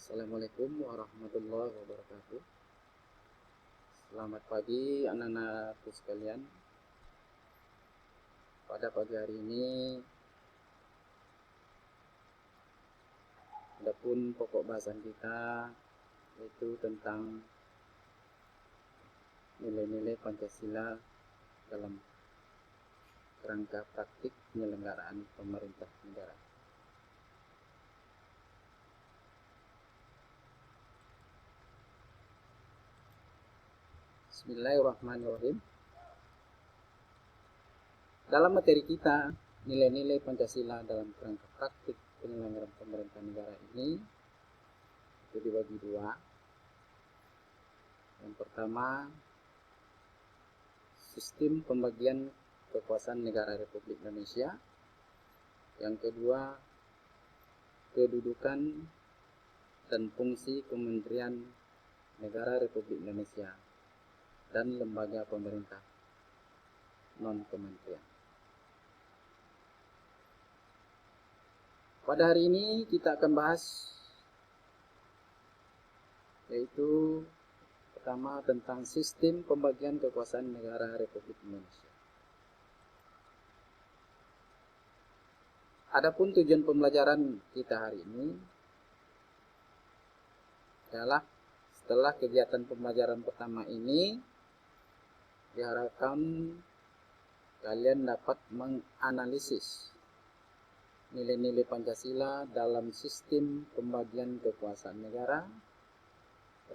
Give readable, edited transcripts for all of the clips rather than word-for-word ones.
Assalamualaikum warahmatullahi wabarakatuh. Selamat pagi anak-anakku sekalian. Pada pagi hari ini adapun pokok bahasan kita yaitu tentang nilai-nilai Pancasila dalam kerangka praktik penyelenggaraan pemerintah negara. Bismillahirrahmanirrahim. Dalam materi kita, nilai-nilai Pancasila dalam kerangka praktik penyelenggaraan pemerintah negara ini itu dibagi dua. Yang pertama, sistem pembagian kekuasaan negara Republik Indonesia. Yang kedua, kedudukan dan fungsi Kementerian Negara Republik Indonesia dan lembaga pemerintah non-kementerian. Pada hari ini kita akan bahas yaitu pertama tentang sistem pembagian kekuasaan negara Republik Indonesia. Adapun tujuan pembelajaran kita hari ini adalah setelah kegiatan pembelajaran pertama ini diharapkan kalian dapat menganalisis nilai-nilai Pancasila dalam sistem pembagian kekuasaan negara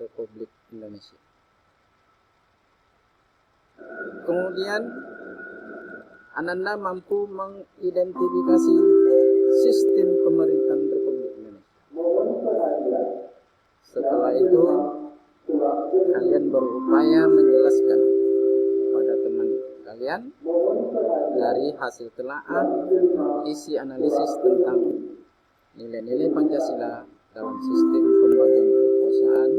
Republik Indonesia. Kemudian Anda mampu mengidentifikasi sistem pemerintahan Republik Indonesia. Setelah itu kalian berupaya menjelaskan pada teman kalian dari hasil telaah isi analisis tentang nilai-nilai Pancasila dalam sistem pembagian kekuasaan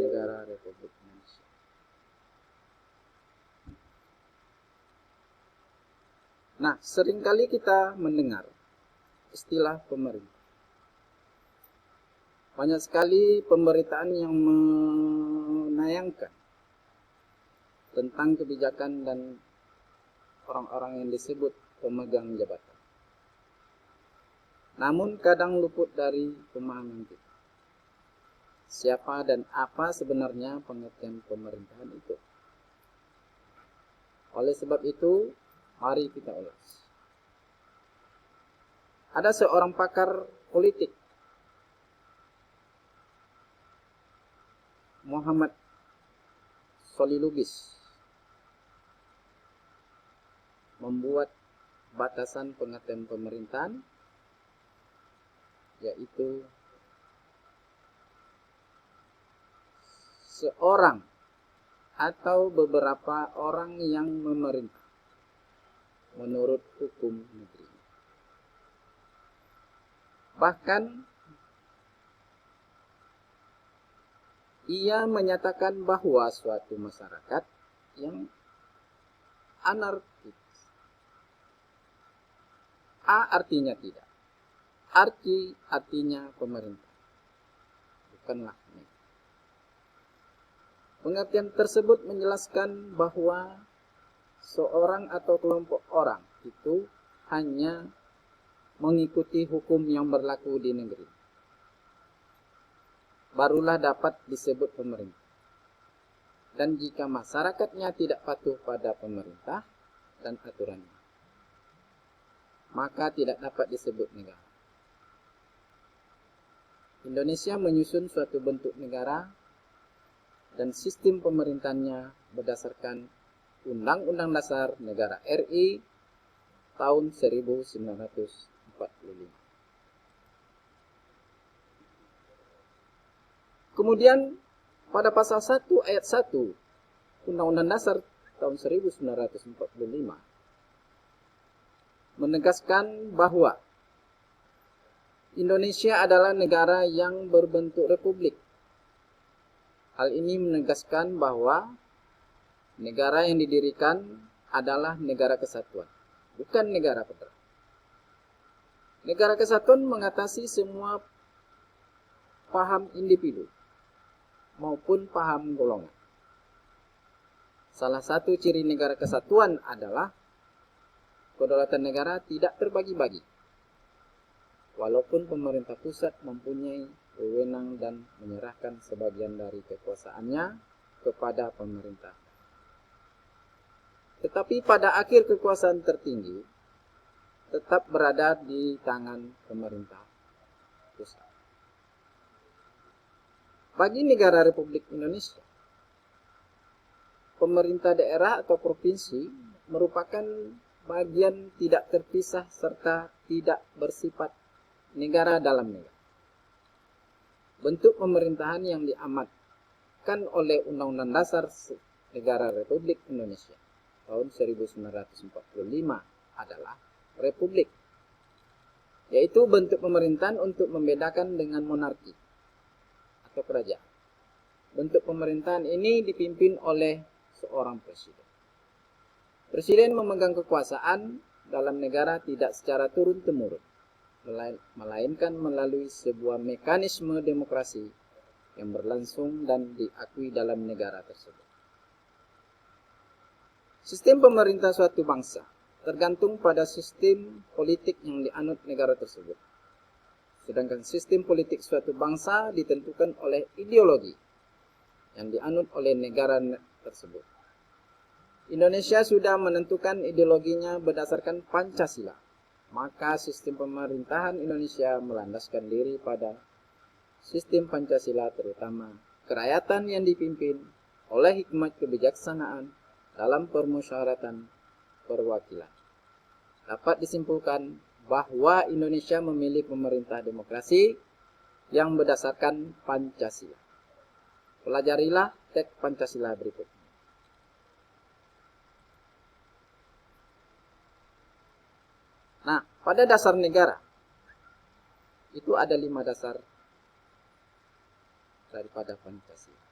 negara Republik Indonesia. Nah, seringkali kita mendengar istilah pemerintah. Banyak sekali pemberitaan yang menayangkan tentang kebijakan dan orang-orang yang disebut pemegang jabatan. Namun kadang luput dari pemahaman kita. Siapa dan apa sebenarnya pengertian pemerintahan itu? Oleh sebab itu, mari kita ulas. Ada seorang pakar politik, Muhammad Solilubis, membuat batasan pengertian pemerintahan, yaitu seorang atau beberapa orang yang memerintah menurut hukum negeri. Bahkan ia menyatakan bahwa suatu masyarakat yang anarkis. A artinya tidak. Artinya pemerintah. Bukanlah ini. Pengertian tersebut menjelaskan bahwa seorang atau kelompok orang itu hanya mengikuti hukum yang berlaku di negeri. Barulah dapat disebut pemerintah. Dan jika masyarakatnya tidak patuh pada pemerintah dan aturannya, maka tidak dapat disebut negara. Indonesia menyusun suatu bentuk negara dan sistem pemerintahannya berdasarkan Undang-Undang Dasar Negara RI tahun 1945. Kemudian pada pasal 1 ayat 1 Undang-Undang Dasar tahun 1945 menegaskan bahwa Indonesia adalah negara yang berbentuk republik. Hal ini menegaskan bahwa negara yang didirikan adalah negara kesatuan, bukan negara federal. Negara kesatuan mengatasi semua paham individu maupun paham golongan. Salah satu ciri negara kesatuan adalah kedaulatan negara tidak terbagi-bagi, walaupun pemerintah pusat mempunyai wewenang dan menyerahkan sebagian dari kekuasaannya kepada pemerintah. Tetapi pada akhir kekuasaan tertinggi tetap berada di tangan pemerintah pusat. Bagi negara Republik Indonesia, pemerintah daerah atau provinsi merupakan bagian tidak terpisah serta tidak bersifat negara dalam negara. Bentuk pemerintahan yang diamatkan oleh Undang-Undang Dasar Negara Republik Indonesia tahun 1945 adalah republik, yaitu bentuk pemerintahan untuk membedakan dengan monarki atau kerajaan. Bentuk pemerintahan ini dipimpin oleh seorang presiden. Presiden memegang kekuasaan dalam negara tidak secara turun-temurun, melainkan melalui sebuah mekanisme demokrasi yang berlangsung dan diakui dalam negara tersebut. Sistem pemerintah suatu bangsa tergantung pada sistem politik yang dianut negara tersebut. Sedangkan sistem politik suatu bangsa ditentukan oleh ideologi yang dianut oleh negara tersebut. Indonesia sudah menentukan ideologinya berdasarkan Pancasila. Maka sistem pemerintahan Indonesia melandaskan diri pada sistem Pancasila, terutama kerakyatan yang dipimpin oleh hikmat kebijaksanaan dalam permusyawaratan perwakilan. Dapat disimpulkan bahwa Indonesia memilih pemerintah demokrasi yang berdasarkan Pancasila. Pelajarilah teks Pancasila berikut. Nah, pada dasar negara itu ada 5 dasar daripada Pancasila.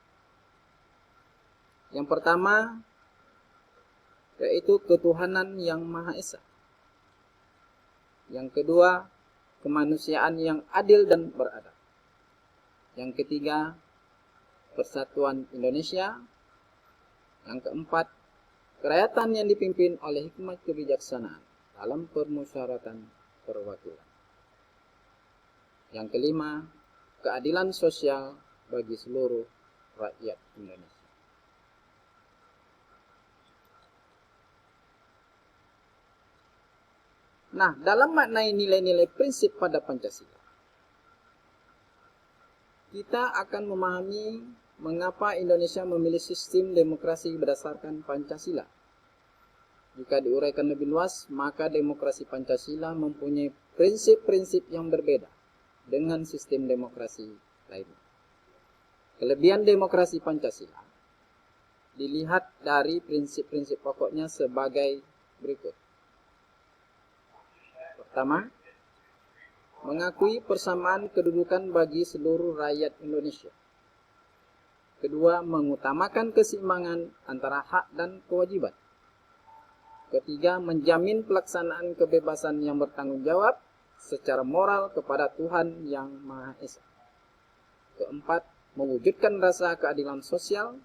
Yang pertama yaitu ketuhanan yang Maha Esa. Yang kedua, kemanusiaan yang adil dan beradab. Yang ketiga, persatuan Indonesia. Yang keempat, kerakyatan yang dipimpin oleh hikmat kebijaksanaan dalam permusyawaratan perwakilan. Yang kelima, keadilan sosial bagi seluruh rakyat Indonesia. Nah, dalam maknai nilai-nilai prinsip pada Pancasila, kita akan memahami mengapa Indonesia memilih sistem demokrasi berdasarkan Pancasila. Jika diuraikan lebih luas, maka demokrasi Pancasila mempunyai prinsip-prinsip yang berbeda dengan sistem demokrasi lainnya. Kelebihan demokrasi Pancasila dilihat dari prinsip-prinsip pokoknya sebagai berikut. Pertama, mengakui persamaan kedudukan bagi seluruh rakyat Indonesia. Kedua, mengutamakan keseimbangan antara hak dan kewajiban. Ketiga, menjamin pelaksanaan kebebasan yang bertanggung jawab secara moral kepada Tuhan yang Maha Esa. Keempat, mewujudkan rasa keadilan sosial.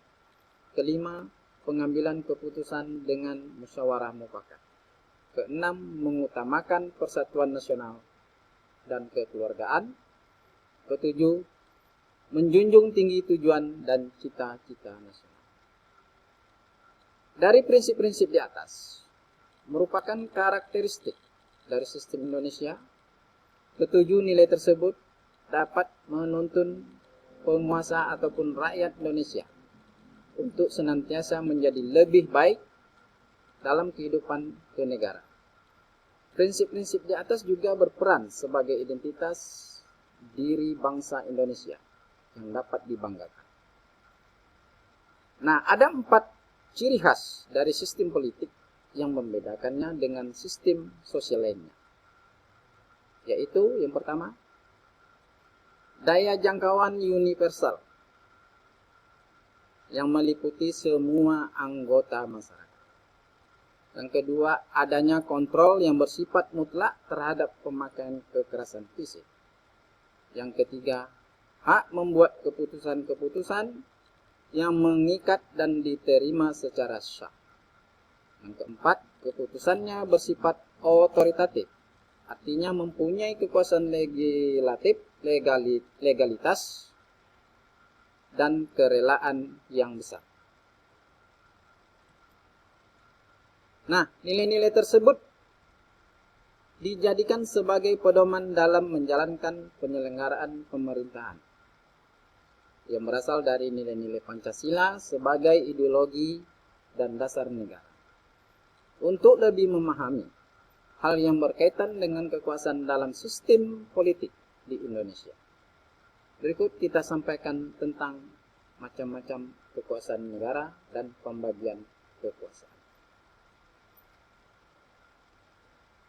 Kelima, pengambilan keputusan dengan musyawarah mufakat. Keenam, mengutamakan persatuan nasional dan kekeluargaan. Ketujuh, menjunjung tinggi tujuan dan cita-cita nasional. Dari prinsip-prinsip di atas merupakan karakteristik dari sistem Indonesia. Ketujuh nilai tersebut dapat menuntun penguasa ataupun rakyat Indonesia untuk senantiasa menjadi lebih baik dalam kehidupan bernegara. Prinsip-prinsip di atas juga berperan sebagai identitas diri bangsa Indonesia yang dapat dibanggakan. Nah, ada 4 ciri khas dari sistem politik yang membedakannya dengan sistem sosial lainnya. Yaitu yang pertama, daya jangkauan universal yang meliputi semua anggota masyarakat. Yang kedua, adanya kontrol yang bersifat mutlak terhadap pemakaian kekerasan fisik. Yang ketiga, hak membuat keputusan-keputusan yang mengikat dan diterima secara sah. Yang keempat, keputusannya bersifat otoritatif, artinya mempunyai kekuasaan legalitas, dan kerelaan yang besar. Nah, nilai-nilai tersebut dijadikan sebagai pedoman dalam menjalankan penyelenggaraan pemerintahan yang berasal dari nilai-nilai Pancasila sebagai ideologi dan dasar negara. Untuk lebih memahami hal yang berkaitan dengan kekuasaan dalam sistem politik di Indonesia, berikut kita sampaikan tentang macam-macam kekuasaan negara dan pembagian kekuasaan.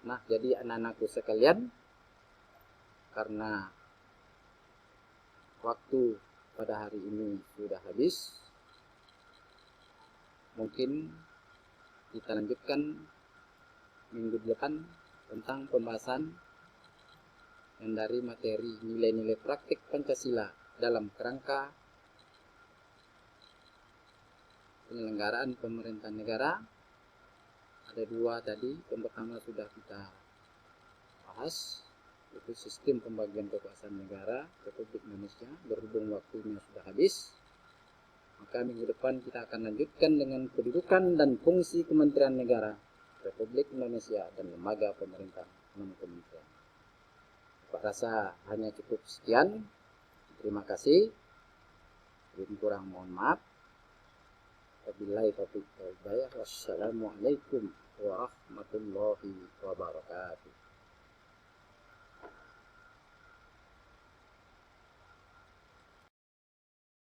Nah, jadi anak-anakku sekalian, karena waktu pada hari ini sudah habis, mungkin kita lanjutkan minggu depan tentang pembahasan yang dari materi nilai-nilai praktik Pancasila dalam kerangka penyelenggaraan pemerintahan negara. Ada dua tadi, yang pertama sudah kita bahas, yaitu sistem pembagian kekuasaan negara Republik Indonesia. Berhubung waktunya sudah habis, maka minggu depan kita akan lanjutkan dengan kedudukan dan fungsi Kementerian Negara Republik Indonesia dan lembaga pemerintah non-kementerian. Pak rasa hanya cukup sekian. Terima kasih. Kurang mohon maaf. Wabillahi taufiq wal hidayah. Wassalamualaikum warahmatullahi wabarakatuh.